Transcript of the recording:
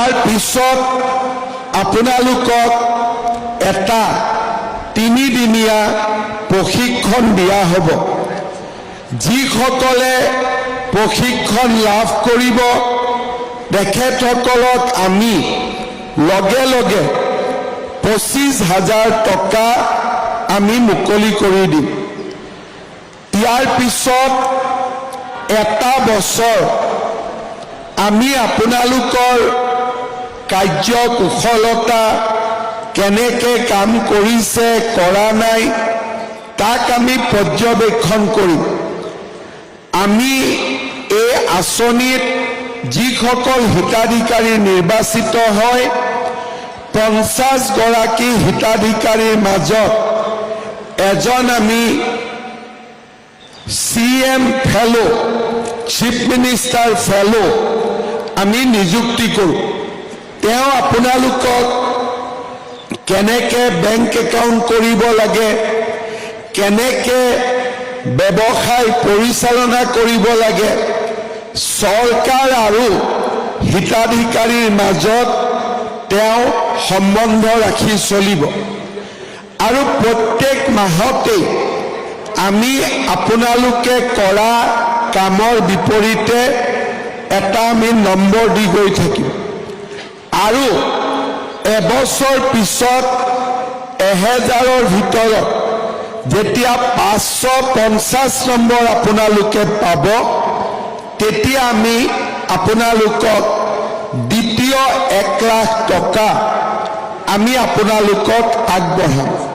ইয়াৰ পিছত আপোনালোকক এটা 3 দিনীয়া প্ৰশিক্ষণ দিয়া হ'ব। যিসকলে প্ৰশিক্ষণ লাভ কৰিব তেখেতসকলক আমি লগে লগে 25,000 টকা আমি মুকলি কৰি দিম। ইয়াৰ পিছত এটা বছৰ আমি আপোনালোকৰ কাৰ্যকুশলতা কেনেকে কাম কৰিছে কৰা নাই তাক আমি পৰ্যবেক্ষণ কৰিম। আমি এই আঁচনিত যিসকল হিতাধিকাৰী নিৰ্বাচিত হয় 50 গৰাকী হিতাধিকাৰীৰ মাজত এজন আমি CM ফেলো চিফ মিনিষ্টাৰ ফেলো আমি নিযুক্তি কৰোঁ। তেওঁ আপোনালোকক কেনেকে বেংক একাউণ্ট কৰিব লাগে, কেনেকে ব্যৱসায় পৰিচালনা কৰিব লাগে, চৰকাৰ আৰু হিতাধিকাৰীৰ মাজত তেওঁ সম্বন্ধ ৰাখি চলিব। আৰু প্ৰত্যেক মাহতে আমি আপোনালোকে কৰা কামৰ বিপৰীতে এটা আমি নম্বৰ দি গৈ থাকিম। আৰু এবছৰ পিছত 1000ৰ ভিতৰত যেতিয়া 550 নম্বৰ আপোনালোকে পাব তেতিয়া আমি আপোনালোকক দ্বিতীয় 1 লাখ টকা আমি আপোনালোকক আগবঢ়াম।